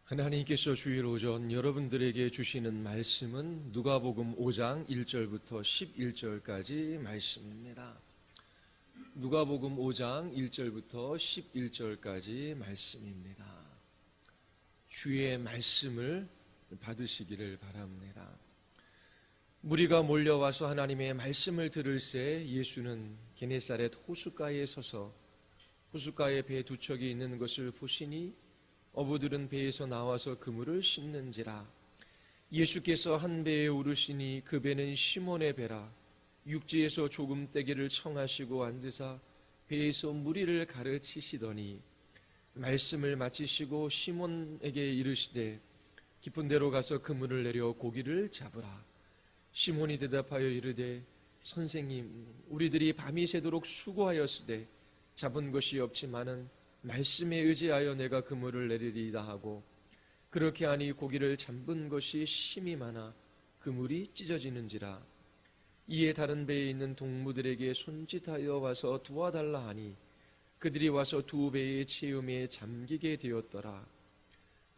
하나님께서 주일 오전 여러분들에게 주시는 말씀은 누가복음 5장 1절부터 11절까지 말씀입니다. 누가복음 5장 1절부터 11절까지 말씀입니다. 주의 말씀을 받으시기를 바랍니다. 무리가 몰려와서 하나님의 말씀을 들을새 예수는 게네사렛 호숫가에 서서 호숫가에 배 두 척이 있는 것을 보시니 어부들은 배에서 나와서 그물을 씻는지라. 예수께서 한 배에 오르시니 그 배는 시몬의 배라. 육지에서 조금 떼기를 청하시고 앉으사 배에서 무리를 가르치시더니 말씀을 마치시고 시몬에게 이르시되 깊은 데로 가서 그물을 내려 고기를 잡으라. 시몬이 대답하여 이르되 선생님, 우리들이 밤이 새도록 수고하였으되 잡은 것이 없지만은 말씀에 의지하여 내가 그물을 내리리이다 하고, 그렇게 하니 고기를 잡은 것이 심이 많아 그물이 찢어지는지라. 이에 다른 배에 있는 동무들에게 손짓하여 와서 도와달라 하니 그들이 와서 두 배의 체음에 잠기게 되었더라.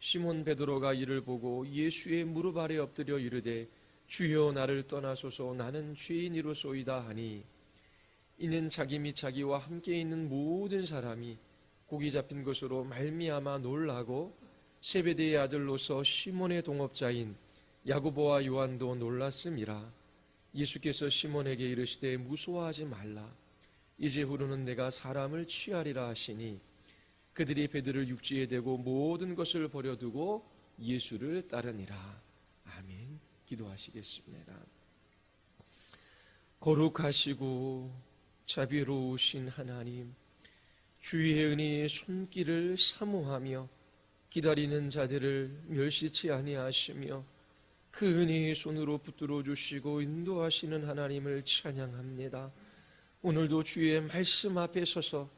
시몬 베드로가 이를 보고 예수의 무릎 아래 엎드려 이르되 주여, 나를 떠나소서, 나는 죄인이로소이다 하니, 이는 자기 및 자기와 함께 있는 모든 사람이 고기 잡힌 것으로 말미암아 놀라고 세베대의 아들로서 시몬의 동업자인 야고보와 요한도 놀랐음이라. 예수께서 시몬에게 이르시되 무서워하지 말라. 이제후로는 내가 사람을 취하리라 하시니 그들이 배들을 육지에 대고 모든 것을 버려두고 예수를 따르니라. 아멘. 기도하시겠습니다. 거룩하시고 자비로우신 하나님, 주의 은혜의 손길을 사모하며 기다리는 자들을 멸시치 아니하시며 그 은혜의 손으로 붙들어 주시고 인도하시는 하나님을 찬양합니다. 오늘도 주의 말씀 앞에 서서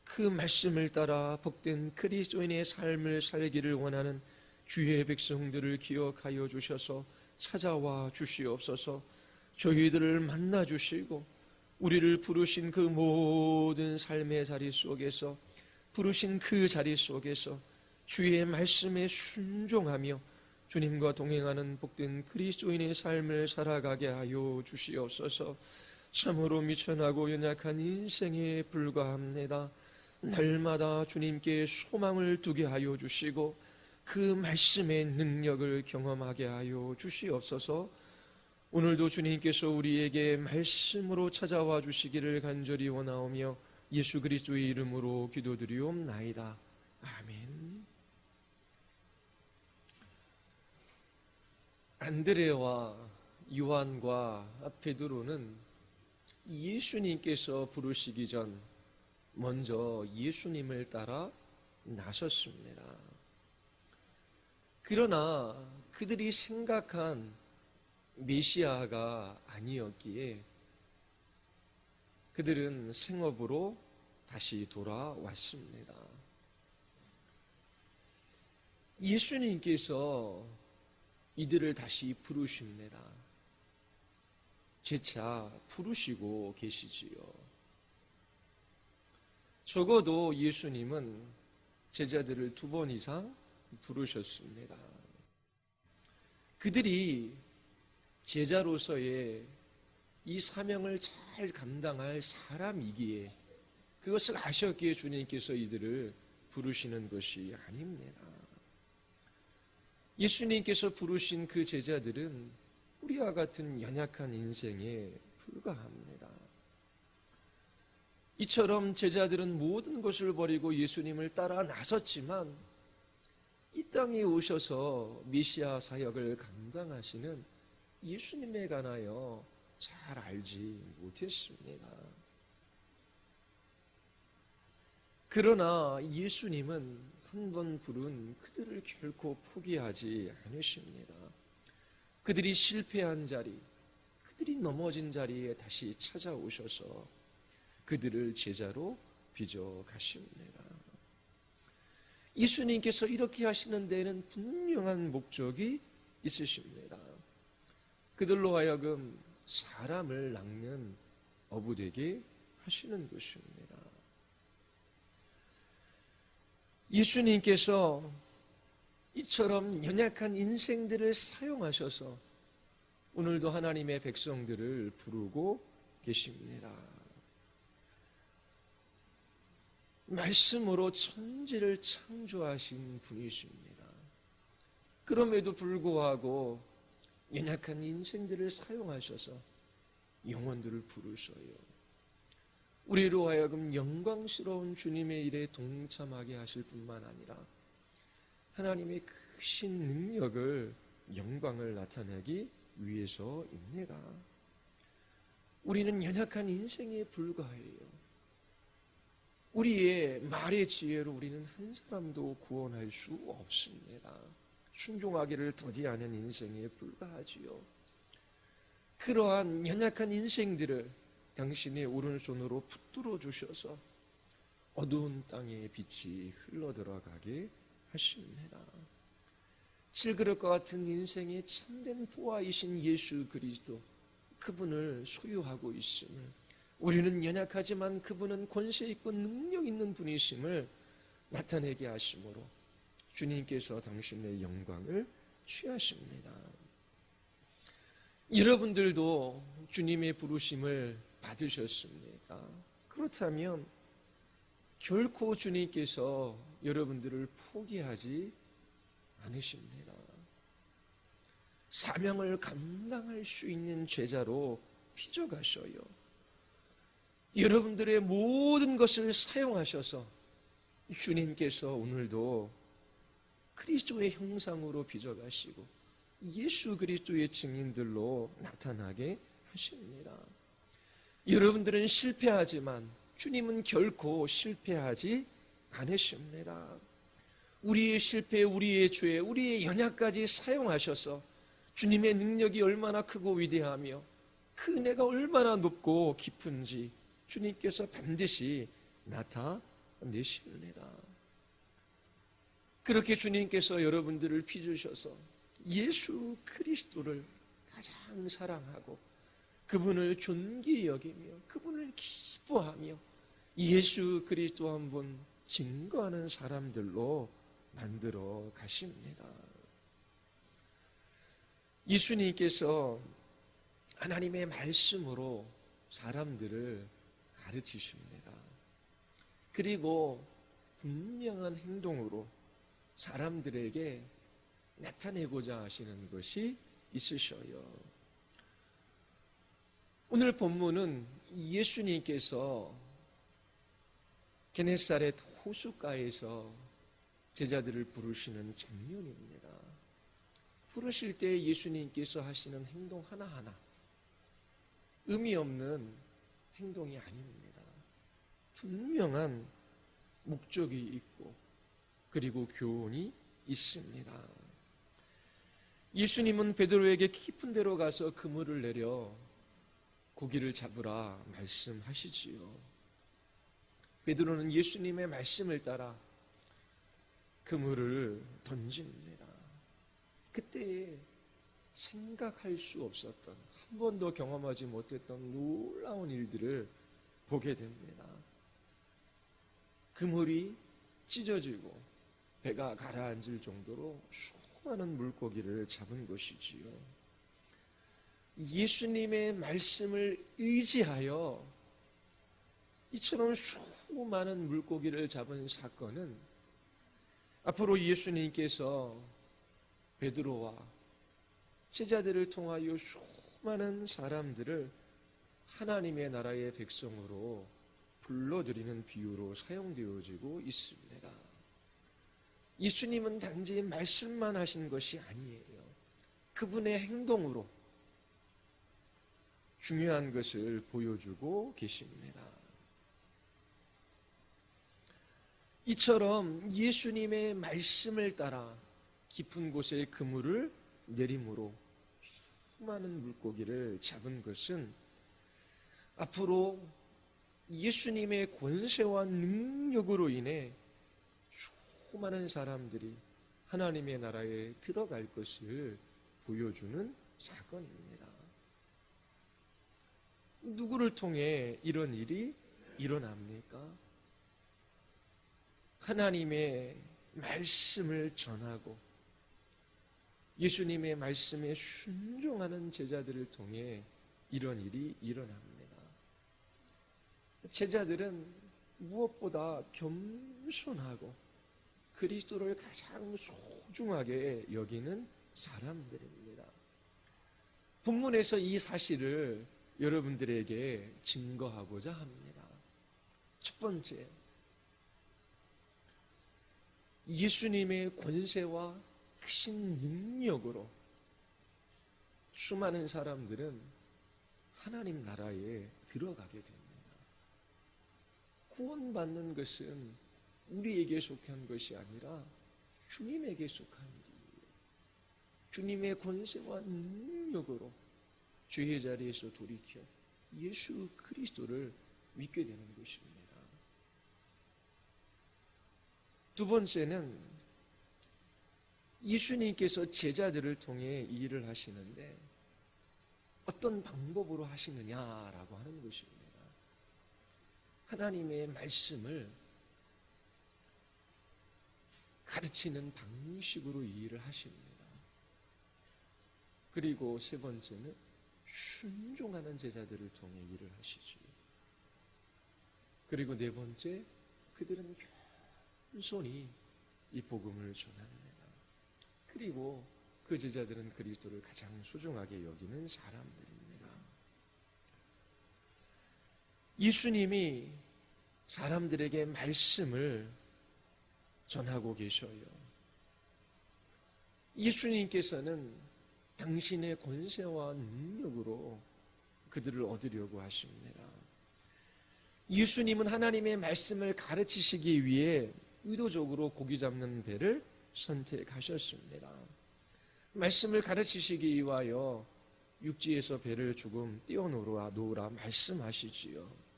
그 말씀을 따라 복된 그리스도인의 삶을 살기를 원하는 주의 백성들을 기억하여 주셔서 찾아와 주시옵소서. 저희들을 만나 주시고 우리를 부르신 그 모든 삶의 자리 속에서, 부르신 그 자리 속에서 주의 말씀에 순종하며 주님과 동행하는 복된 그리스도인의 삶을 살아가게 하여 주시옵소서. 참으로 미천하고 연약한 인생에 불과합니다. 날마다 주님께 소망을 두게 하여 주시고 그 말씀의 능력을 경험하게 하여 주시옵소서. 오늘도 주님께서 우리에게 말씀으로 찾아와 주시기를 간절히 원하오며 예수 그리스도의 이름으로 기도드리옵나이다. 아멘. 안드레와 요한과 베드로는 예수님께서 부르시기 전 먼저 예수님을 따라 나섰습니다. 그러나 그들이 생각한 메시아가 아니었기에 그들은 생업으로 다시 돌아왔습니다. 예수님께서 이들을 다시 부르십니다. 재차 부르시고 계시지요. 적어도 예수님은 제자들을 2번 이상 부르셨습니다. 그들이 제자로서의 이 사명을 잘 감당할 사람이기에, 그것을 아셨기에 주님께서 이들을 부르시는 것이 아닙니다. 예수님께서 부르신 그 제자들은 우리와 같은 연약한 인생에 불과합니다. 이처럼 제자들은 모든 것을 버리고 예수님을 따라 나섰지만 이 땅에 오셔서 메시아 사역을 감당하시는 예수님에 관하여 잘 알지 못했습니다. 그러나 예수님은 한 번 부른 그들을 결코 포기하지 않으십니다. 그들이 실패한 자리, 그들이 넘어진 자리에 다시 찾아오셔서 그들을 제자로 빚어 가십니다. 예수님께서 이렇게 하시는 데에는 분명한 목적이 있으십니다. 그들로 하여금 사람을 낚는 어부되게 하시는 것입니다. 예수님께서 이처럼 연약한 인생들을 사용하셔서 오늘도 하나님의 백성들을 부르고 계십니다. 말씀으로 천지를 창조하신 분이십니다. 그럼에도 불구하고 연약한 인생들을 사용하셔서 영혼들을 부르셔요. 우리로 하여금 영광스러운 주님의 일에 동참하게 하실 뿐만 아니라 하나님의 크신 능력을, 영광을 나타내기 위해서입니다. 우리는 연약한 인생에 불과해요. 우리의 말의 지혜로 우리는 한 사람도 구원할 수 없습니다. 순종하기를 더디하는 인생에 불과하지요. 그러한 연약한 인생들을 당신의 오른손으로 붙들어 주셔서 어두운 땅에 빛이 흘러들어가게 하십니다. 질그릇과 같은 인생의 참된 보아이신 예수 그리스도, 그분을 소유하고 있음을, 우리는 연약하지만 그분은 권세 있고 능력 있는 분이심을 나타내게 하심으로 주님께서 당신의 영광을 취하십니다. 여러분들도 주님의 부르심을 받으셨습니까? 그렇다면 결코 주님께서 여러분들을 포기하지 않으십니다. 사명을 감당할 수 있는 제자로 빚어가셔요. 여러분들의 모든 것을 사용하셔서 주님께서 오늘도 그리스도의 형상으로 빚어가시고 예수 그리스도의 증인들로 나타나게 하십니다. 여러분들은 실패하지만 주님은 결코 실패하지 않으십니다. 우리의 실패, 우리의 죄, 우리의 연약까지 사용하셔서 주님의 능력이 얼마나 크고 위대하며 그 은혜가 얼마나 높고 깊은지 주님께서 반드시 나타내십니다. 그렇게 주님께서 여러분들을 빚으셔서 예수 그리스도를 가장 사랑하고 그분을 존귀히 여기며 그분을 기뻐하며 예수 그리스도 한 분 증거하는 사람들로 만들어 가십니다. 예수님께서 하나님의 말씀으로 사람들을 가르치십니다. 그리고 분명한 행동으로 사람들에게 나타내고자 하시는 것이 있으셔요. 오늘 본문은 예수님께서 게네사렛 호숫가에서 제자들을 부르시는 장면입니다. 부르실 때 예수님께서 하시는 행동 하나하나 의미 없는 행동이 아닙니다. 분명한 목적이 있고 그리고 교훈이 있습니다. 예수님은 베드로에게 깊은 데로 가서 그물을 내려 고기를 잡으라 말씀하시지요. 베드로는 예수님의 말씀을 따라 그물을 던집니다. 그때 생각할 수 없었던, 한 번도 경험하지 못했던 놀라운 일들을 보게 됩니다. 그물이 찢어지고 배가 가라앉을 정도로 수많은 물고기를 잡은 것이지요. 예수님의 말씀을 의지하여 이처럼 수많은 물고기를 잡은 사건은 앞으로 예수님께서 베드로와 제자들을 통하여 수많은 사람들을 하나님의 나라의 백성으로 불러들이는 비유로 사용되어지고 있습니다. 예수님은 단지 말씀만 하신 것이 아니에요. 그분의 행동으로 중요한 것을 보여주고 계십니다. 이처럼 예수님의 말씀을 따라 깊은 곳에 그물을 내림으로 수많은 물고기를 잡은 것은 앞으로 예수님의 권세와 능력으로 인해 수많은 사람들이 하나님의 나라에 들어갈 것을 보여주는 사건입니다. 누구를 통해 이런 일이 일어납니까? 하나님의 말씀을 전하고 예수님의 말씀에 순종하는 제자들을 통해 이런 일이 일어납니다. 제자들은 무엇보다 겸손하고 그리스도를 가장 소중하게 여기는 사람들입니다. 본문에서 이 사실을 여러분들에게 증거하고자 합니다. 첫 번째, 예수님의 권세와 크신 능력으로 수많은 사람들은 하나님 나라에 들어가게 됩니다. 구원받는 것은 우리에게 속한 것이 아니라 주님에게 속한 일이에요. 주님의 권세와 능력으로 죄의 자리에서 돌이켜 예수 그리스도를 믿게 되는 것입니다. 두 번째는 예수님께서 제자들을 통해 이 일을 하시는데 어떤 방법으로 하시느냐라고 하는 것입니다. 하나님의 말씀을 가르치는 방식으로 이 일을 하십니다. 그리고 세 번째는 순종하는 제자들을 통해 일을 하시지요. 그리고 네 번째, 그들은 겸손히 이 복음을 전합니다. 그리고 그 제자들은 그리스도를 가장 소중하게 여기는 사람들입니다. 예수님이 사람들에게 말씀을 전하고 계셔요. 예수님께서는 당신의 권세와 능력으로 그들을 얻으려고 하십니다. 예수님은 하나님의 말씀을 가르치시기 위해 의도적으로 고기 잡는 배를 선택하셨습니다. 말씀을 가르치시기 위하여 육지에서 배를 조금 띄워놓으라 말씀하시지요.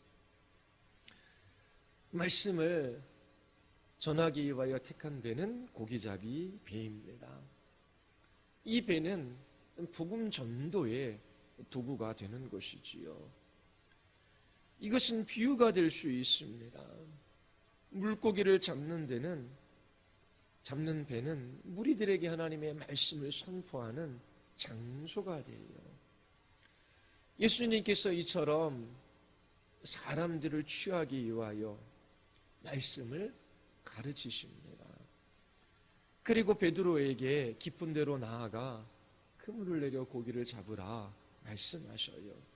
말씀을 전하기 위하여 택한 배는 고기잡이 배입니다. 이 배는 복음 전도의 도구가 되는 것이지요. 이것은 비유가 될 수 있습니다. 물고기를 잡는 배는 무리들에게 하나님의 말씀을 선포하는 장소가 돼요. 예수님께서 이처럼 사람들을 취하기 위하여 말씀을 가르치십니다. 그리고 베드로에게 깊은 데로 나아가 그물을 내려 고기를 잡으라 말씀하셔요.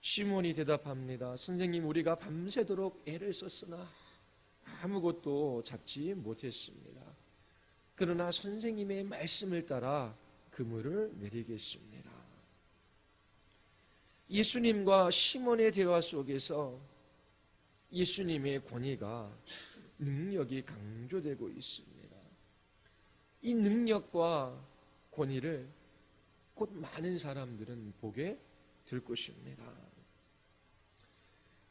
시몬이 대답합니다. 선생님, 우리가 밤새도록 애를 썼으나 아무것도 잡지 못했습니다. 그러나 선생님의 말씀을 따라 그물을 내리겠습니다. 예수님과 시몬의 대화 속에서 예수님의 권위가 능력이 강조되고 있습니다. 이 능력과 권위를 곧 많은 사람들은 보게 될 것입니다.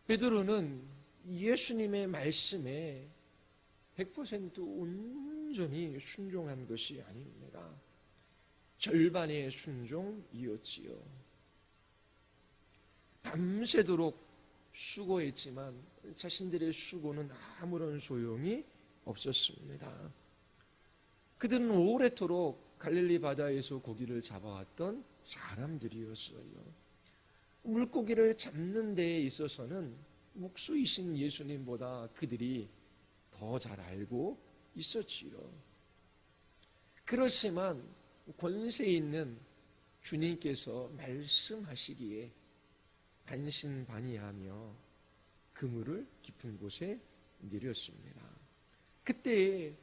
베드로는 예수님의 말씀에 100% 온전히 순종한 것이 아닙니다. 절반의 순종이었지요. 밤새도록 수고했지만 자신들의 수고는 아무런 소용이 없었습니다. 그들은 오래도록 갈릴리 바다에서 고기를 잡아왔던 사람들이었어요. 물고기를 잡는 데에 있어서는 목수이신 예수님보다 그들이 더 잘 알고 있었지요. 그렇지만 권세 있는 주님께서 말씀하시기에 반신반의하며 그물을 깊은 곳에 내렸습니다. 그때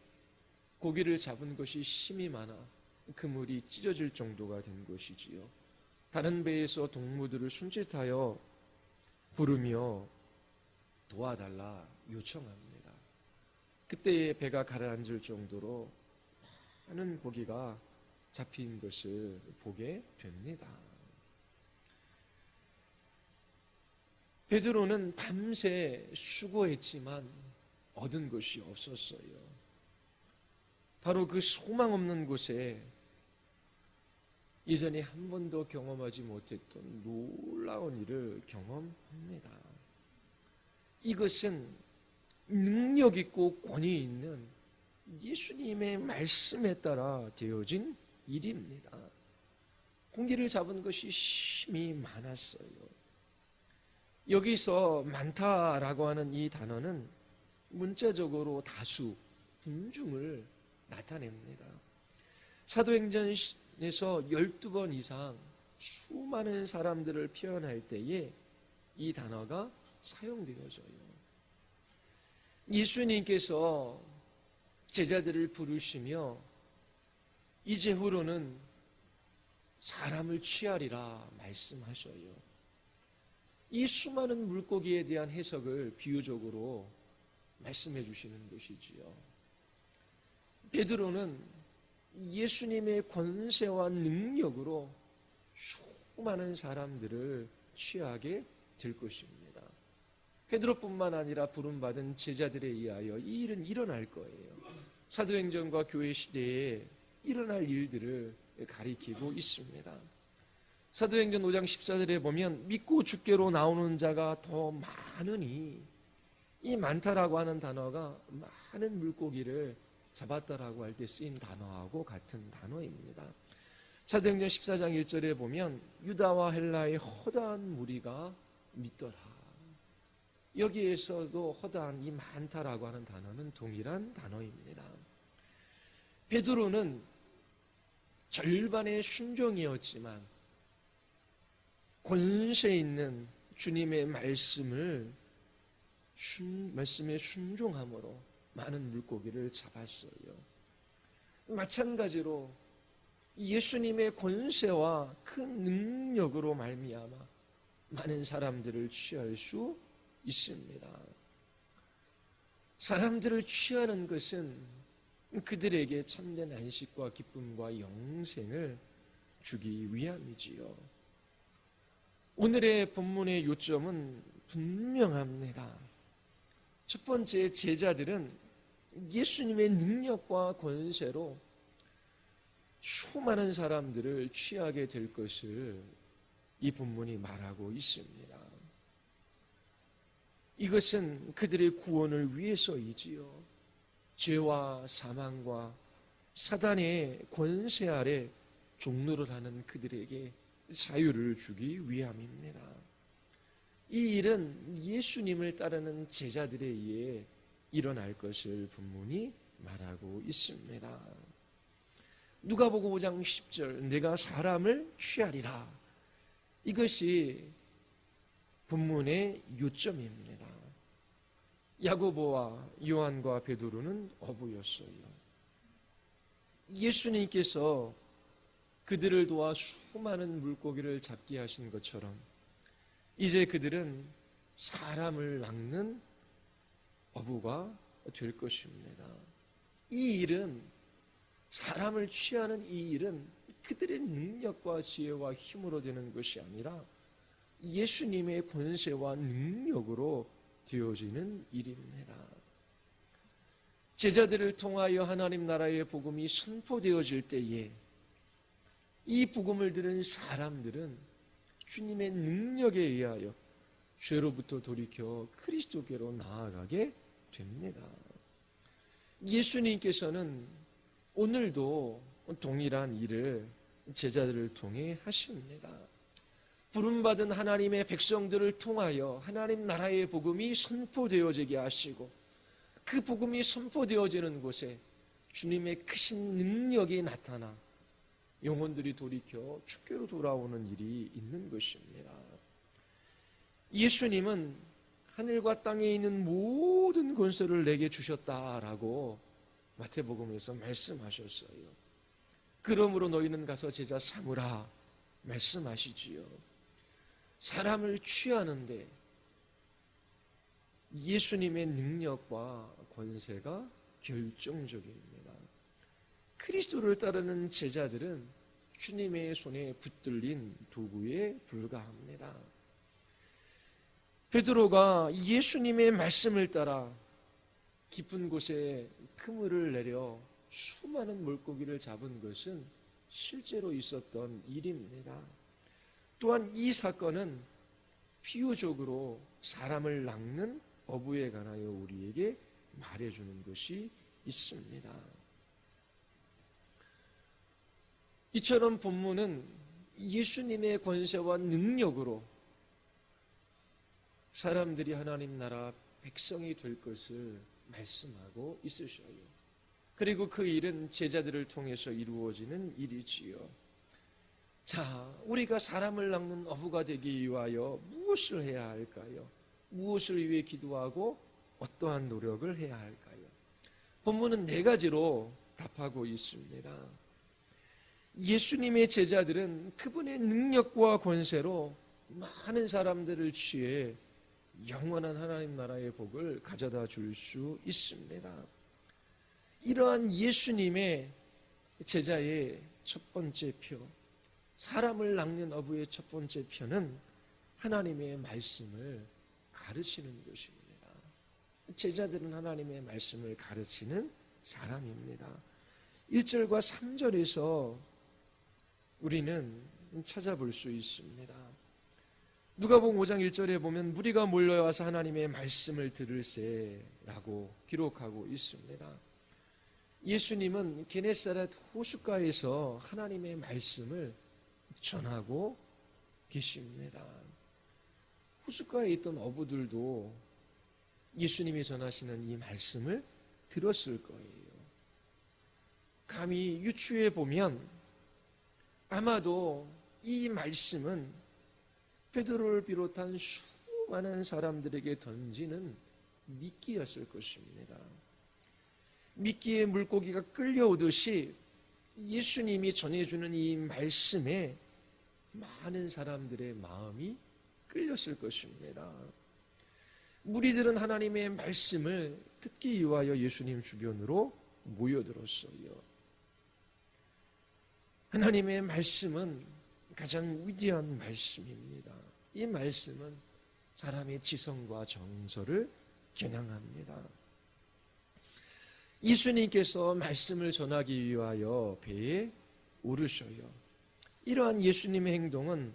고기를 잡은 것이 힘이 많아 그물이 찢어질 정도가 된 것이지요. 다른 배에서 동무들을 손짓하여 부르며 도와달라 요청합니다. 그때 배가 가라앉을 정도로 많은 고기가 잡힌 것을 보게 됩니다. 베드로는 밤새 수고했지만 얻은 것이 없었어요. 바로 그 소망 없는 곳에 예전에 한 번도 경험하지 못했던 놀라운 일을 경험합니다. 이것은 능력 있고 권위 있는 예수님의 말씀에 따라 되어진 일입니다. 공기를 잡은 것이 심히 많았어요. 여기서 많다라고 하는 이 단어는 문자적으로 다수, 군중을 나타냅니다. 사도행전에서 12번 이상 수많은 사람들을 표현할 때에 이 단어가 사용되어져요. 예수님께서 제자들을 부르시며 이제후로는 사람을 취하리라 말씀하셔요. 이 수많은 물고기에 대한 해석을 비유적으로 말씀해 주시는 것이지요. 베드로는 예수님의 권세와 능력으로 수많은 사람들을 취하게 될 것입니다. 베드로뿐만 아니라 부름받은 제자들에 의하여 이 일은 일어날 거예요. 사도행전과 교회 시대에 일어날 일들을 가리키고 있습니다. 사도행전 5장 14절에 보면 믿고 주께로 나오는 자가 더 많으니, 이 많다라고 하는 단어가 많은 물고기를 잡았다라고 할 때 쓰인 단어하고 같은 단어입니다. 사도행전 14장 1절에 보면 유다와 헬라의 허다한 무리가 믿더라. 여기에서도 허다한 이 많다라고 하는 단어는 동일한 단어입니다. 베드로는 절반의 순종이었지만 권세 있는 주님의 말씀에 순종함으로 많은 물고기를 잡았어요. 마찬가지로 예수님의 권세와 큰 능력으로 말미암아 많은 사람들을 취할 수 있습니다. 사람들을 취하는 것은 그들에게 참된 안식과 기쁨과 영생을 주기 위함이지요. 오늘의 본문의 요점은 분명합니다. 첫 번째, 제자들은 예수님의 능력과 권세로 수많은 사람들을 취하게 될 것을 이 본문이 말하고 있습니다. 이것은 그들의 구원을 위해서이지요. 죄와 사망과 사단의 권세 아래 종노를 하는 그들에게 자유를 주기 위함입니다. 이 일은 예수님을 따르는 제자들에 의해 일어날 것을 본문이 말하고 있습니다. 누가복음 5장 10절, 내가 사람을 취하리라. 이것이 본문의 요점입니다. 야고보와 요한과 베드로는 어부였어요. 예수님께서 그들을 도와 수많은 물고기를 잡게 하신 것처럼 이제 그들은 사람을 낚는 어부가 될 것입니다. 이 일은, 사람을 취하는 이 일은 그들의 능력과 지혜와 힘으로 되는 것이 아니라 예수님의 권세와 능력으로 되어지는 일입니다. 제자들을 통하여 하나님 나라의 복음이 선포되어질 때에 이 복음을 들은 사람들은 주님의 능력에 의하여 죄로부터 돌이켜 그리스도께로 나아가게 됩니다. 예수님께서는 오늘도 동일한 일을 제자들을 통해 하십니다. 부름받은 하나님의 백성들을 통하여 하나님 나라의 복음이 선포되어지게 하시고 그 복음이 선포되어지는 곳에 주님의 크신 능력이 나타나 영혼들이 돌이켜 주께로 돌아오는 일이 있는 것입니다. 예수님은 하늘과 땅에 있는 모든 권세를 내게 주셨다라고 마태복음에서 말씀하셨어요. 그러므로 너희는 가서 제자 삼으라 말씀하시지요. 사람을 취하는데 예수님의 능력과 권세가 결정적입니다. 그리스도를 따르는 제자들은 주님의 손에 붙들린 도구에 불과합니다. 베드로가 예수님의 말씀을 따라 깊은 곳에 그물을 내려 수많은 물고기를 잡은 것은 실제로 있었던 일입니다. 또한 이 사건은 비유적으로 사람을 낚는 어부에 관하여 우리에게 말해주는 것이 있습니다. 이처럼 본문은 예수님의 권세와 능력으로 사람들이 하나님 나라 백성이 될 것을 말씀하고 있으셔요. 그리고 그 일은 제자들을 통해서 이루어지는 일이지요. 자, 우리가 사람을 낚는 어부가 되기 위하여 무엇을 해야 할까요? 무엇을 위해 기도하고 어떠한 노력을 해야 할까요? 본문은 4가지로 답하고 있습니다. 예수님의 제자들은 그분의 능력과 권세로 많은 사람들을 취해 영원한 하나님 나라의 복을 가져다 줄 수 있습니다. 이러한 예수님의 제자의 첫 번째 표, 사람을 낚는 어부의 첫 번째 표는 하나님의 말씀을 가르치는 것입니다. 제자들은 하나님의 말씀을 가르치는 사람입니다. 1절과 3절에서 우리는 찾아볼 수 있습니다. 누가복음 5장 1절에 보면 무리가 몰려와서 하나님의 말씀을 들을세라고 기록하고 있습니다. 예수님은 게네사렛 호숫가에서 하나님의 말씀을 전하고 계십니다. 호숫가에 있던 어부들도 예수님이 전하시는 이 말씀을 들었을 거예요. 감히 유추해 보면 아마도 이 말씀은 베드로를 비롯한 수많은 사람들에게 던지는 미끼였을 것입니다. 미끼에 물고기가 끌려오듯이 예수님이 전해주는 이 말씀에 많은 사람들의 마음이 끌렸을 것입니다. 무리들은 하나님의 말씀을 듣기 위하여 예수님 주변으로 모여들었어요. 하나님의 말씀은 가장 위대한 말씀입니다. 이 말씀은 사람의 지성과 정서를 겨냥합니다. 예수님께서 말씀을 전하기 위하여 배에 오르셔요. 이러한 예수님의 행동은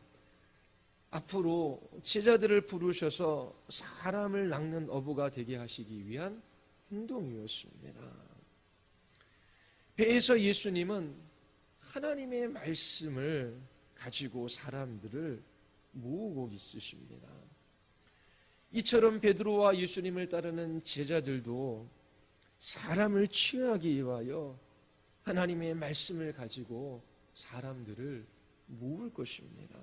앞으로 제자들을 부르셔서 사람을 낚는 어부가 되게 하시기 위한 행동이었습니다. 배에서 예수님은 하나님의 말씀을 가지고 사람들을 모으고 있으십니다. 이처럼 베드로와 예수님을 따르는 제자들도 사람을 취하기 위하여 하나님의 말씀을 가지고 사람들을 모을 것입니다.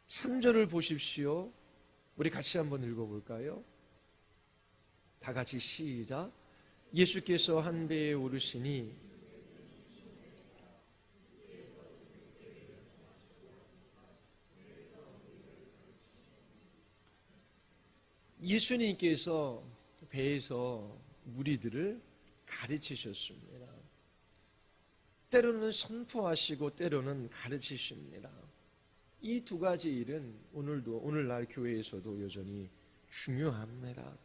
3절을 보십시오. 우리 같이 한번 읽어볼까요? 다 같이 시작. 예수께서 한 배에 오르시니 예수님께서 배에서 무리들을 가르치셨습니다. 때로는 선포하시고 때로는 가르치십니다. 이 2가지 일은 오늘날 교회에서도 여전히 중요합니다.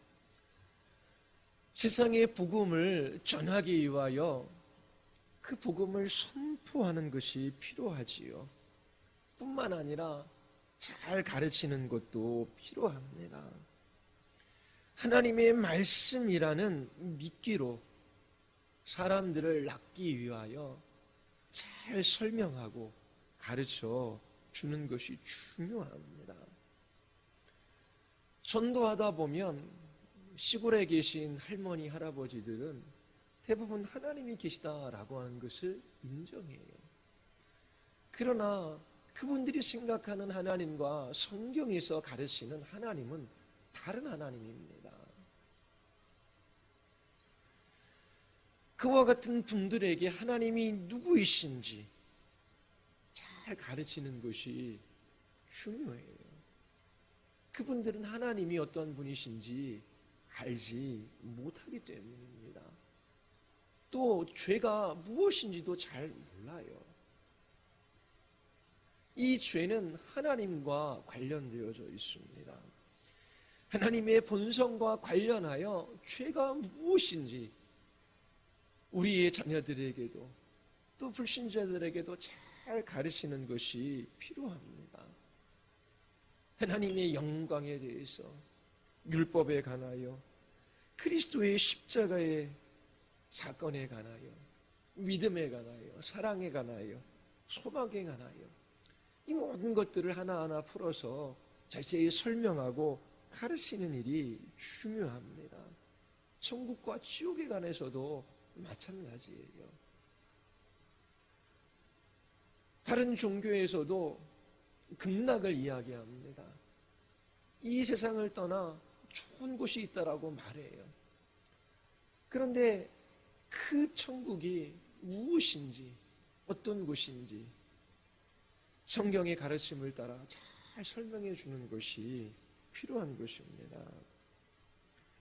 세상의 복음을 전하기 위하여 그 복음을 선포하는 것이 필요하지요. 뿐만 아니라 잘 가르치는 것도 필요합니다. 하나님의 말씀이라는 미끼로 사람들을 낚기 위하여 잘 설명하고 가르쳐 주는 것이 중요합니다. 전도하다 보면 시골에 계신 할머니, 할아버지들은 대부분 하나님이 계시다라고 하는 것을 인정해요. 그러나 그분들이 생각하는 하나님과 성경에서 가르치는 하나님은 다른 하나님입니다. 그와 같은 분들에게 하나님이 누구이신지 잘 가르치는 것이 중요해요. 그분들은 하나님이 어떤 분이신지 알지 못하기 때문입니다. 또 죄가 무엇인지도 잘 몰라요. 이 죄는 하나님과 관련되어져 있습니다. 하나님의 본성과 관련하여 죄가 무엇인지 우리의 자녀들에게도 또 불신자들에게도 잘 가르치는 것이 필요합니다. 하나님의 영광에 대해서, 율법에 관하여, 그리스도의 십자가의 사건에 관하여, 믿음에 관하여 사랑에 관하여, 소망에 관하여 이 모든 것들을 하나하나 풀어서 자세히 설명하고 가르치는 일이 중요합니다. 천국과 지옥에 관해서도 마찬가지예요. 다른 종교에서도 극락을 이야기합니다. 이 세상을 떠나 좋은 곳이 있다라고 말해요. 그런데 그 천국이 무엇인지, 어떤 곳인지 성경의 가르침을 따라 잘 설명해 주는 것이 필요한 것입니다.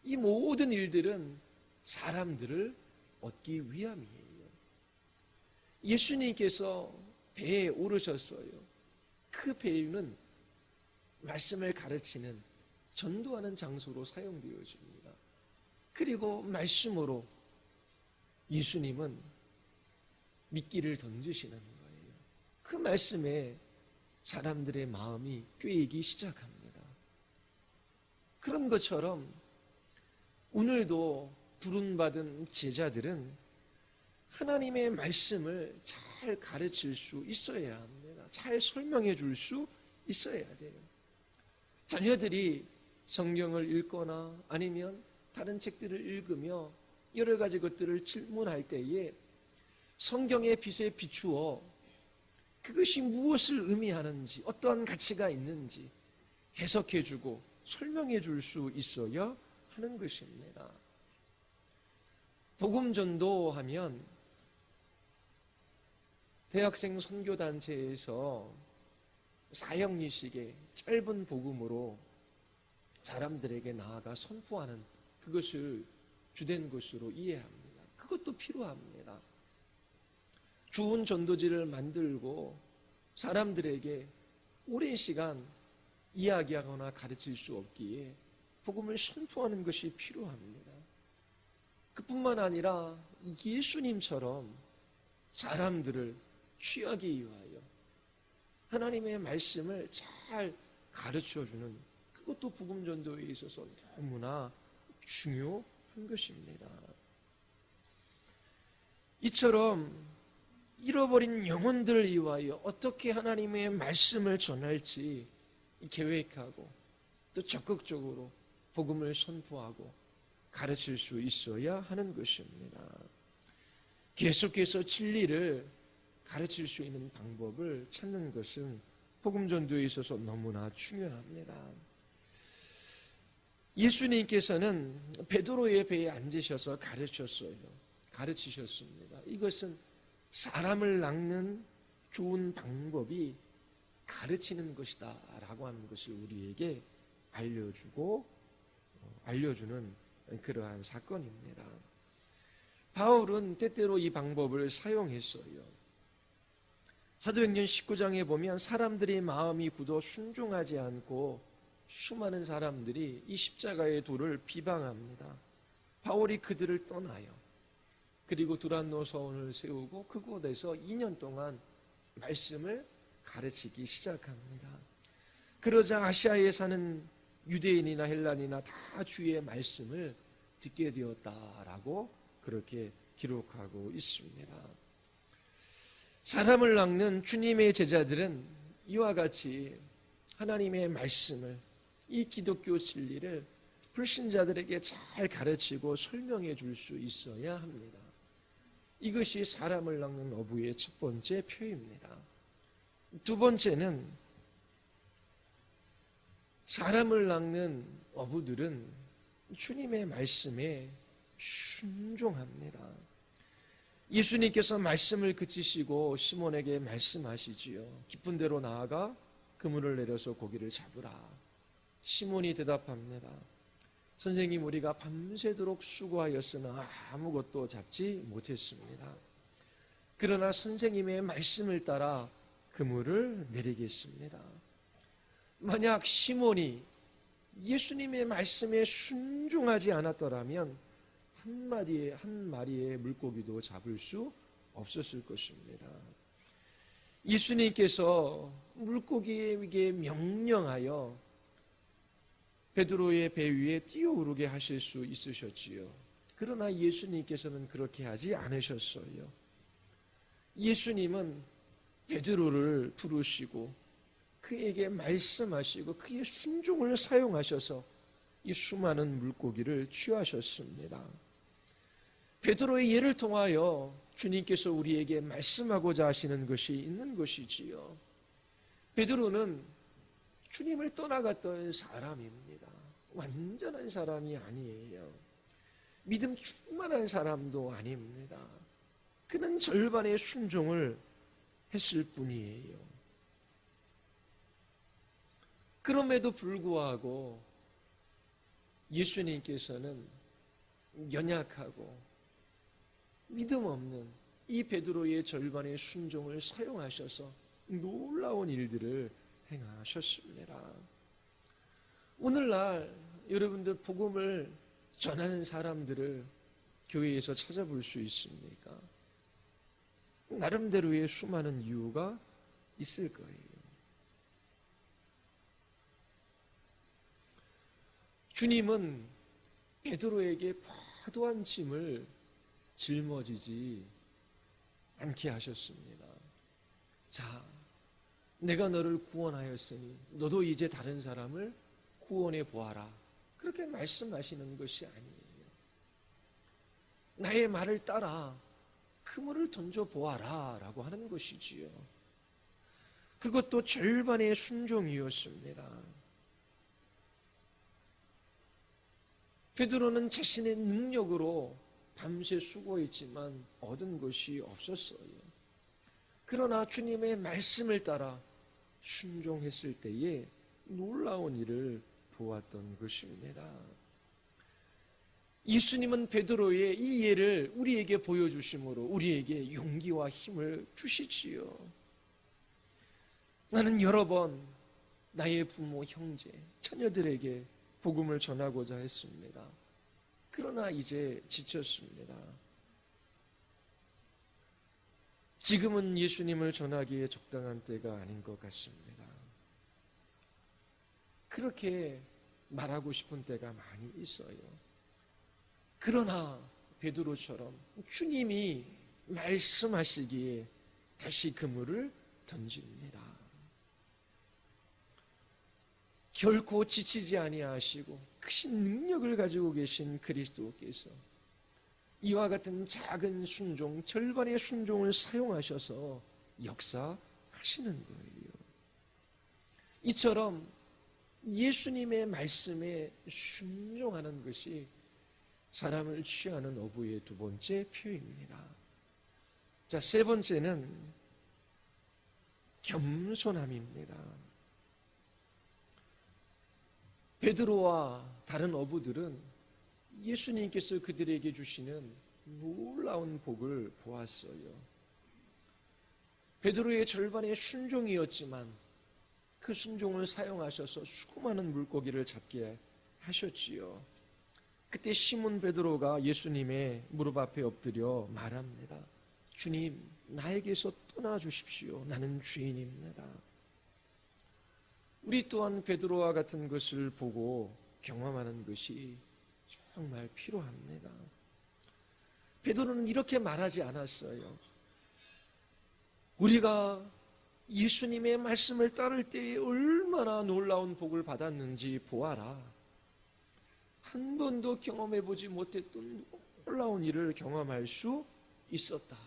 이 모든 일들은 사람들을 얻기 위함이에요. 예수님께서 배에 오르셨어요. 그 배유는 말씀을 가르치는, 전도하는 장소로 사용되어집니다. 그리고 말씀으로 예수님은 미끼를 던지시는 거예요. 그 말씀에 사람들의 마음이 꿰이기 시작합니다. 그런 것처럼 오늘도 부름받은 제자들은 하나님의 말씀을 잘 가르칠 수 있어야 합니다. 잘 설명해 줄 수 있어야 돼요. 자녀들이 성경을 읽거나 아니면 다른 책들을 읽으며 여러 가지 것들을 질문할 때에 성경의 빛에 비추어 그것이 무엇을 의미하는지, 어떠한 가치가 있는지 해석해 주고 설명해 줄 수 있어야 하는 것입니다. 복음 전도하면 대학생 선교단체에서 사형리식의 짧은 복음으로 사람들에게 나아가 선포하는 그것을 주된 것으로 이해합니다. 그것도 필요합니다. 좋은 전도지를 만들고 사람들에게 오랜 시간 이야기하거나 가르칠 수 없기에 복음을 선포하는 것이 필요합니다. 그뿐만 아니라 예수님처럼 사람들을 취하기 위하여 하나님의 말씀을 잘 가르쳐주는, 그것도 복음 전도에 있어서 너무나 중요한 것입니다. 이처럼 잃어버린 영혼들을 위하여 어떻게 하나님의 말씀을 전할지 계획하고 또 적극적으로 복음을 선포하고 가르칠 수 있어야 하는 것입니다. 계속해서 진리를 가르칠 수 있는 방법을 찾는 것은 복음 전도에 있어서 너무나 중요합니다. 예수님께서는 베드로의 배에 앉으셔서 가르치셨습니다. 이것은 사람을 낚는 좋은 방법이 가르치는 것이다 라고 하는 것을 우리에게 알려주는 그러한 사건입니다. 바울은 때때로 이 방법을 사용했어요. 사도행전 19장에 보면 사람들의 마음이 굳어 순종하지 않고 수많은 사람들이 이 십자가의 도를 비방합니다. 바울이 그들을 떠나요. 그리고 두란노 서원을 세우고 그곳에서 2년 동안 말씀을 가르치기 시작합니다. 그러자 아시아에 사는 유대인이나 헬란이나 다 주의 말씀을 듣게 되었다라고 그렇게 기록하고 있습니다. 사람을 낚는 주님의 제자들은 이와 같이 하나님의 말씀을, 이 기독교 진리를 불신자들에게 잘 가르치고 설명해 줄 수 있어야 합니다. 이것이 사람을 낚는 어부의 첫 번째 표입니다. 두 번째는 사람을 낚는 어부들은 주님의 말씀에 순종합니다. 예수님께서 말씀을 그치시고 시몬에게 말씀하시지요. 깊은 데로 나아가 그물을 내려서 고기를 잡으라. 시몬이 대답합니다. 선생님, 우리가 밤새도록 수고하였으나 아무것도 잡지 못했습니다. 그러나 선생님의 말씀을 따라 그물을 내리겠습니다. 만약 시몬이 예수님의 말씀에 순종하지 않았더라면 한 마리의 물고기도 잡을 수 없었을 것입니다. 예수님께서 물고기에게 명령하여 베드로의 배 위에 뛰어오르게 하실 수 있으셨지요. 그러나 예수님께서는 그렇게 하지 않으셨어요. 예수님은 베드로를 부르시고 그에게 말씀하시고 그의 순종을 사용하셔서 이 수많은 물고기를 취하셨습니다. 베드로의 예를 통하여 주님께서 우리에게 말씀하고자 하시는 것이 있는 것이지요. 베드로는 주님을 떠나갔던 사람입니다. 완전한 사람이 아니에요. 믿음 충만한 사람도 아닙니다. 그는 절반의 순종을 했을 뿐이에요. 그럼에도 불구하고 예수님께서는 연약하고 믿음 없는 이 베드로의 절반의 순종을 사용하셔서 놀라운 일들을 행하셨습니다. 오늘날 여러분들 복음을 전하는 사람들을 교회에서 찾아볼 수 있습니까? 나름대로의 수많은 이유가 있을 거예요. 주님은 베드로에게 과도한 짐을 짊어지지 않게 하셨습니다. 자, 내가 너를 구원하였으니 너도 이제 다른 사람을 구원해 보아라. 그렇게 말씀하시는 것이 아니에요. 나의 말을 따라 그물을 던져 보아라 라고 하는 것이지요. 그것도 절반의 순종이었습니다. 베드로는 자신의 능력으로 밤새 수고했지만 얻은 것이 없었어요. 그러나 주님의 말씀을 따라 순종했을 때에 놀라운 일을 보았던 것입니다. 예수님은 베드로의 이 예를 우리에게 보여주심으로 우리에게 용기와 힘을 주시지요. 나는 여러 번 나의 부모, 형제, 자녀들에게 복음을 전하고자 했습니다. 그러나 이제 지쳤습니다. 지금은 예수님을 전하기에 적당한 때가 아닌 것 같습니다. 그렇게 말하고 싶은 때가 많이 있어요. 그러나 베드로처럼 주님이 말씀하시기에 다시 그물을 던집니다. 결코 지치지 아니하시고 크신 능력을 가지고 계신 그리스도께서 이와 같은 작은 순종, 절반의 순종을 사용하셔서 역사하시는 거예요. 이처럼 예수님의 말씀에 순종하는 것이 사람을 취하는 어부의 두 번째 표입니다. 자, 세 번째는 겸손함입니다. 베드로와 다른 어부들은 예수님께서 그들에게 주시는 놀라운 복을 보았어요. 베드로의 절반의 순종이었지만 그 순종을 사용하셔서 수많은 물고기를 잡게 하셨지요. 그때 시몬 베드로가 예수님의 무릎 앞에 엎드려 말합니다. 주님, 나에게서 떠나주십시오. 나는 죄인입니다. 우리 또한 베드로와 같은 것을 보고 경험하는 것이 정말 필요합니다. 베드로는 이렇게 말하지 않았어요. 우리가 예수님의 말씀을 따를 때에 얼마나 놀라운 복을 받았는지 보아라. 한 번도 경험해보지 못했던 놀라운 일을 경험할 수 있었다.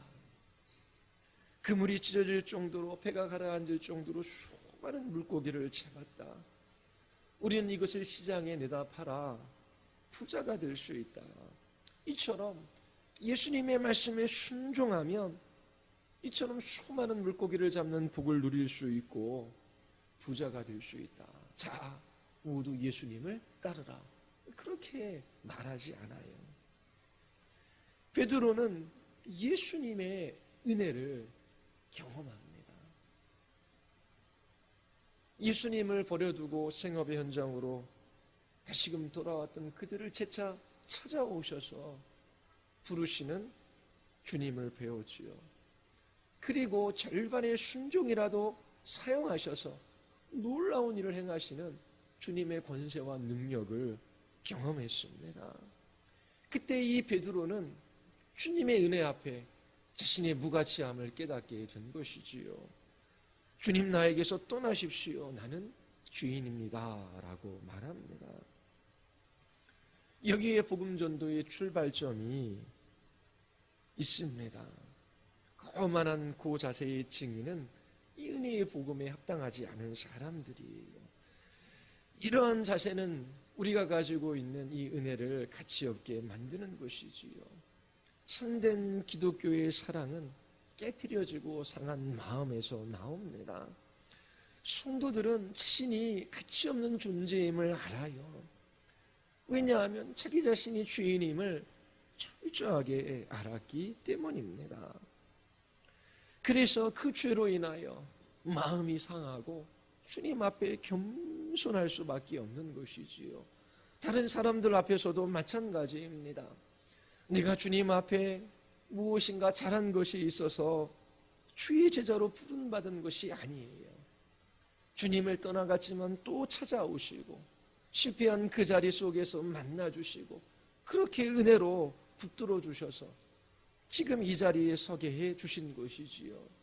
그물이 찢어질 정도로 배가 가라앉을 정도로 수많은 물고기를 잡았다. 우리는 이것을 시장에 내다 팔아 부자가 될 수 있다. 이처럼 예수님의 말씀에 순종하면 이처럼 수많은 물고기를 잡는 복을 누릴 수 있고 부자가 될 수 있다. 자, 모두 예수님을 따르라. 그렇게 말하지 않아요. 베드로는 예수님의 은혜를 경험합니다. 예수님을 버려두고 생업의 현장으로 다시금 돌아왔던 그들을 재차 찾아오셔서 부르시는 주님을 배우지요. 그리고 절반의 순종이라도 사용하셔서 놀라운 일을 행하시는 주님의 권세와 능력을 경험했습니다. 그때 이 베드로는 주님의 은혜 앞에 자신의 무가치함을 깨닫게 된 것이지요. 주님, 나에게서 떠나십시오. 나는 죄인입니다. 라고 말합니다. 여기에 복음전도의 출발점이 있습니다. 거만한 그 자세의 증인은 이 은혜의 복음에 합당하지 않은 사람들이에요. 이러한 자세는 우리가 가지고 있는 이 은혜를 가치 없게 만드는 것이지요. 참된 기독교의 사랑은 깨트려지고 상한 마음에서 나옵니다. 성도들은 자신이 가치 없는 존재임을 알아요. 왜냐하면 자기 자신이 죄인임을 철저하게 알았기 때문입니다. 그래서 그 죄로 인하여 마음이 상하고 주님 앞에 겸손할 수밖에 없는 것이지요. 다른 사람들 앞에서도 마찬가지입니다. 내가 주님 앞에 무엇인가 잘한 것이 있어서 주의 제자로 부름받은 것이 아니에요. 주님을 떠나갔지만 또 찾아오시고 실패한 그 자리 속에서 만나주시고 그렇게 은혜로 붙들어 주셔서 지금 이 자리에 서게 해 주신 것이지요.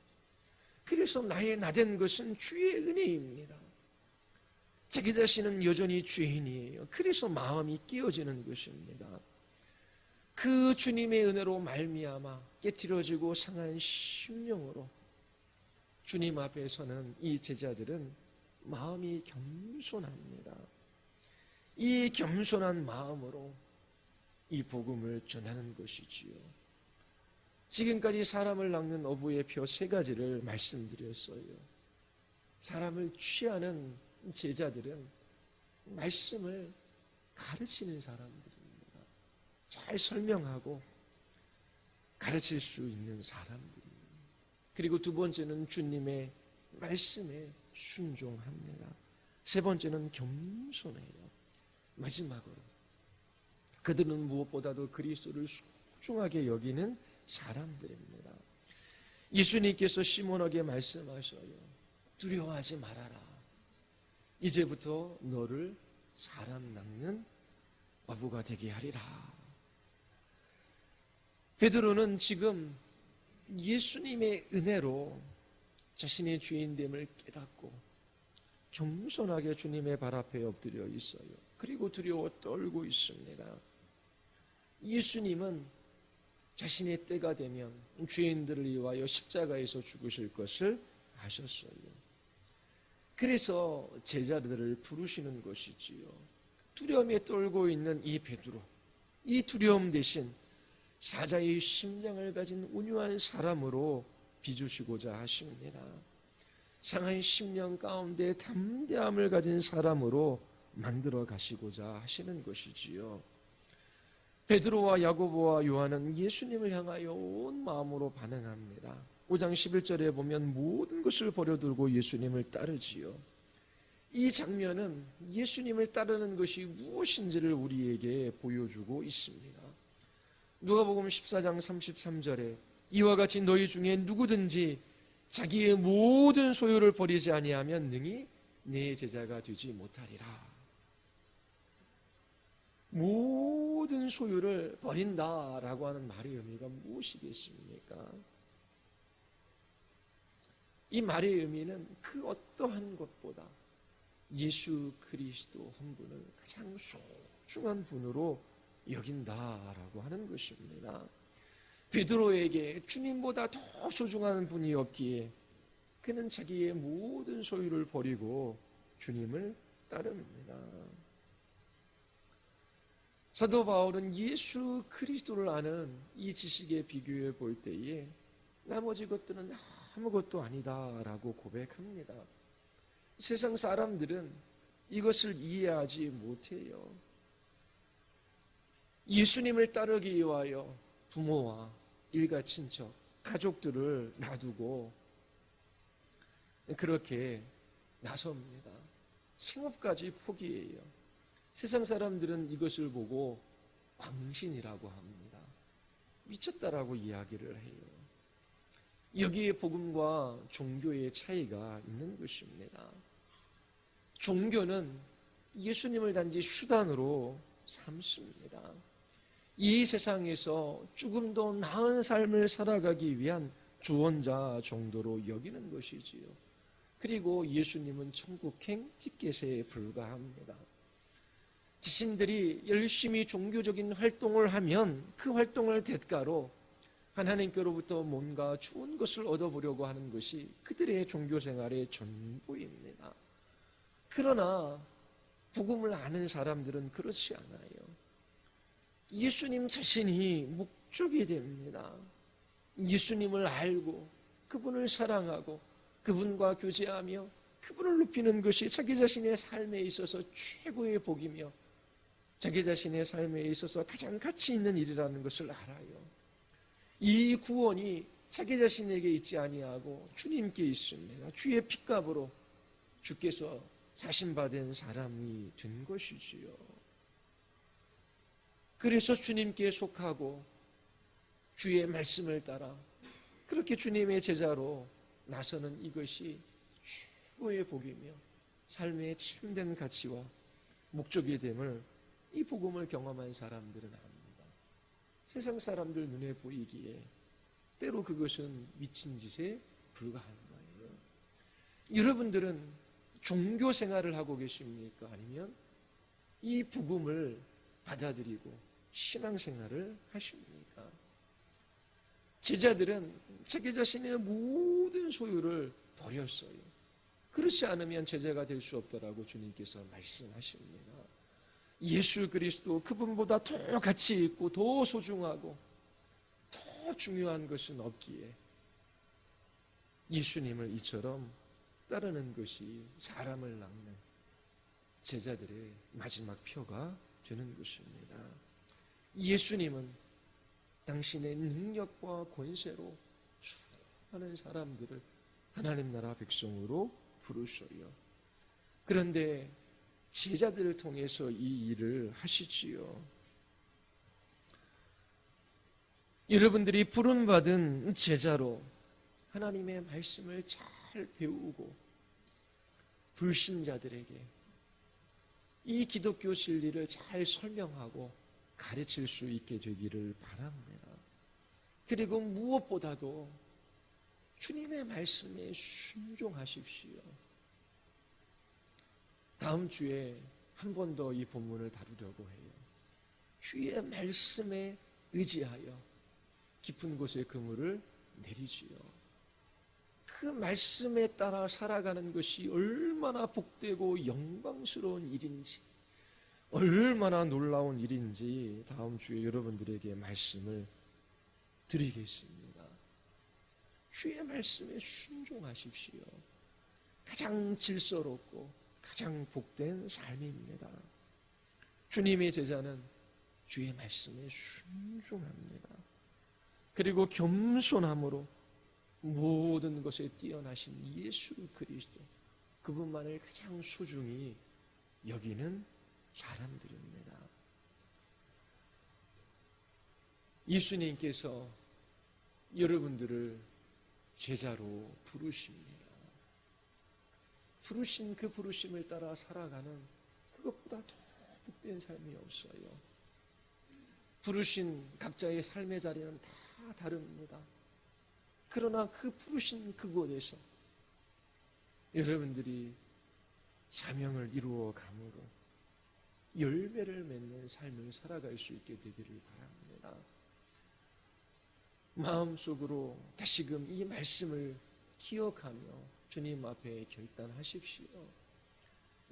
그래서 나의 나된 것은 주의 은혜입니다. 자기 자신은 여전히 죄인이에요. 그래서 마음이 깨어지는 것입니다. 그 주님의 은혜로 말미암아 깨트려지고 상한 심령으로 주님 앞에 서는 이 제자들은 마음이 겸손합니다. 이 겸손한 마음으로 이 복음을 전하는 것이지요. 지금까지 사람을 낚는 어부의 표 3가지를 말씀드렸어요. 사람을 취하는 제자들은 말씀을 가르치는 사람들입니다. 잘 설명하고 가르칠 수 있는 사람들이에요. 그리고 2번째는 주님의 말씀에 순종합니다. 3번째는 겸손해요. 마지막으로 그들은 무엇보다도 그리스도를 소중하게 여기는 사람들입니다. 예수님께서 시몬에게 말씀하셔요. 두려워하지 말아라. 이제부터 너를 사람 낚는 어부가 되게 하리라. 베드로는 지금 예수님의 은혜로 자신의 죄인됨을 깨닫고 겸손하게 주님의 발 앞에 엎드려 있어요. 그리고 두려워 떨고 있습니다. 예수님은 자신의 때가 되면 죄인들을 위하여 십자가에서 죽으실 것을 아셨어요. 그래서 제자들을 부르시는 것이지요. 두려움에 떨고 있는 이 베드로, 이 두려움 대신 사자의 심장을 가진 온유한 사람으로 빚으시고자 하십니다. 상한 심령 가운데 담대함을 가진 사람으로 만들어 가시고자 하시는 것이지요. 베드로와 야고보와 요한은 예수님을 향하여 온 마음으로 반응합니다. 5장 11절에 보면 모든 것을 버려두고 예수님을 따르지요. 이 장면은 예수님을 따르는 것이 무엇인지를 우리에게 보여주고 있습니다. 누가복음 14장 33절에 이와 같이 너희 중에 누구든지 자기의 모든 소유를 버리지 아니하면 능히 내 제자가 되지 못하리라. 모든 소유를 버린다라고 하는 말의 의미가 무엇이겠습니까? 이 말의 의미는 그 어떠한 것보다 예수 그리스도 한 분을 가장 소중한 분으로 여긴다라고 하는 것입니다. 베드로에게 주님보다 더 소중한 분이었기에 그는 자기의 모든 소유를 버리고 주님을 따릅니다. 사도 바울은 예수 그리스도를 아는 이 지식에 비교해 볼 때에 나머지 것들은 아무것도 아니다라고 고백합니다. 세상 사람들은 이것을 이해하지 못해요. 예수님을 따르기 위하여 부모와 일가 친척, 가족들을 놔두고 그렇게 나섭니다. 생업까지 포기해요. 세상 사람들은 이것을 보고 광신이라고 합니다. 미쳤다라고 이야기를 해요. 여기에 복음과 종교의 차이가 있는 것입니다. 종교는 예수님을 단지 수단으로 삼습니다. 이 세상에서 조금 더 나은 삶을 살아가기 위한 주원자 정도로 여기는 것이지요. 그리고 예수님은 천국행 티켓에 불과합니다. 자신들이 열심히 종교적인 활동을 하면 그 활동을 대가로 하나님께로부터 뭔가 좋은 것을 얻어보려고 하는 것이 그들의 종교생활의 전부입니다. 그러나 복음을 아는 사람들은 그렇지 않아요. 예수님 자신이 목적이 됩니다. 예수님을 알고 그분을 사랑하고 그분과 교제하며 그분을 높이는 것이 자기 자신의 삶에 있어서 최고의 복이며 자기 자신의 삶에 있어서 가장 가치 있는 일이라는 것을 알아요. 이 구원이 자기 자신에게 있지 아니하고 주님께 있습니다. 주의 핏값으로 주께서 사신받은 사람이 된 것이지요. 그래서 주님께 속하고 주의 말씀을 따라 그렇게 주님의 제자로 나서는 이것이 최고의 복이며 삶의 참된 가치와 목적이 됨을 이 복음을 경험한 사람들은 압니다. 세상 사람들 눈에 보이기에 때로 그것은 미친 짓에 불과한 거예요. 여러분들은 종교 생활을 하고 계십니까? 아니면 이 복음을 받아들이고 신앙생활을 하십니까? 제자들은 자기 자신의 모든 소유를 버렸어요. 그렇지 않으면 제자가 될 수 없다라고 주님께서 말씀하십니다. 예수 그리스도 그분보다 더 가치 있고 더 소중하고 더 중요한 것은 없기에 예수님을 이처럼 따르는 것이 사람을 낚는 제자들의 마지막 표가 되는 것입니다. 예수님은 당신의 능력과 권세로 수많은 사람들을 하나님 나라 백성으로 부르셔요. 그런데 제자들을 통해서 이 일을 하시지요. 여러분들이 부름받은 제자로 하나님의 말씀을 잘 배우고 불신자들에게 이 기독교 진리를 잘 설명하고 가르칠 수 있게 되기를 바랍니다. 그리고 무엇보다도 주님의 말씀에 순종하십시오. 다음 주에 한 번 더 이 본문을 다루려고 해요. 주의 말씀에 의지하여 깊은 곳에 그물을 내리지요. 그 말씀에 따라 살아가는 것이 얼마나 복되고 영광스러운 일인지, 얼마나 놀라운 일인지 다음 주에 여러분들에게 말씀을 드리겠습니다. 주의 말씀에 순종하십시오. 가장 질서롭고 가장 복된 삶입니다. 주님의 제자는 주의 말씀에 순종합니다. 그리고 겸손함으로 모든 것에 뛰어나신 예수 그리스도 그분만을 가장 소중히 여기는 사람들입니다. 예수님께서 여러분들을 제자로 부르십니다. 부르신 그 부르심을 따라 살아가는 그것보다 더 복된 삶이 없어요. 부르신 각자의 삶의 자리는 다 다릅니다. 그러나 그 부르신 그곳에서 여러분들이 사명을 이루어 감으로 열매를 맺는 삶을 살아갈 수 있게 되기를 바랍니다. 마음속으로 다시금 이 말씀을 기억하며 주님 앞에 결단하십시오.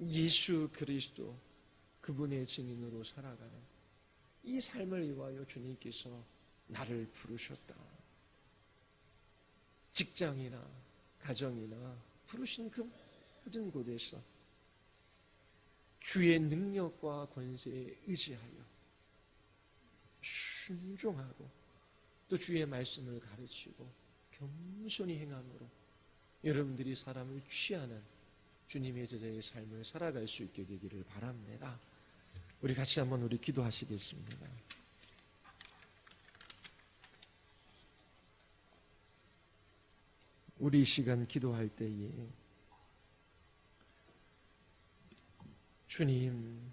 예수 그리스도 그분의 증인으로 살아가는 이 삶을 위하여 주님께서 나를 부르셨다. 직장이나 가정이나 부르신 그 모든 곳에서 주의 능력과 권세에 의지하여 순종하고 또 주의 말씀을 가르치고 겸손히 행함으로 여러분들이 사람을 취하는 주님의 제자의 삶을 살아갈 수 있게 되기를 바랍니다. 우리 같이 한번 우리 기도하시겠습니다. 우리 이 시간 기도할 때에 주님,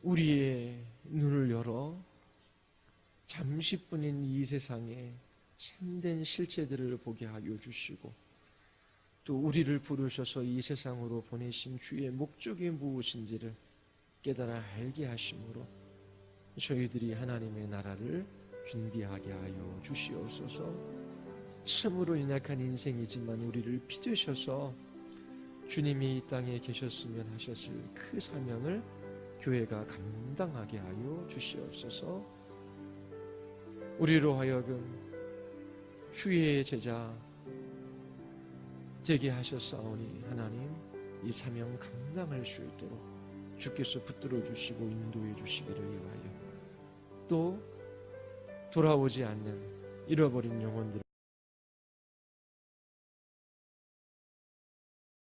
우리의 눈을 열어 잠시뿐인 이 세상에 참된 실체들을 보게 하여 주시고, 또 우리를 부르셔서 이 세상으로 보내신 주의 목적이 무엇인지를 깨달아 알게 하심으로 저희들이 하나님의 나라를 준비하게 하여 주시옵소서. 참으로 연약한 인생이지만 우리를 빚으셔서 주님이 이 땅에 계셨으면 하셨을 그 사명을 교회가 감당하게 하여 주시옵소서. 우리로 하여금 주의 제자 되게 하셨사오니 하나님, 이 사명 감당할 수 있도록 주께서 붙들어 주시고 인도해 주시기를 위하여, 또 돌아오지 않는 잃어버린 영혼들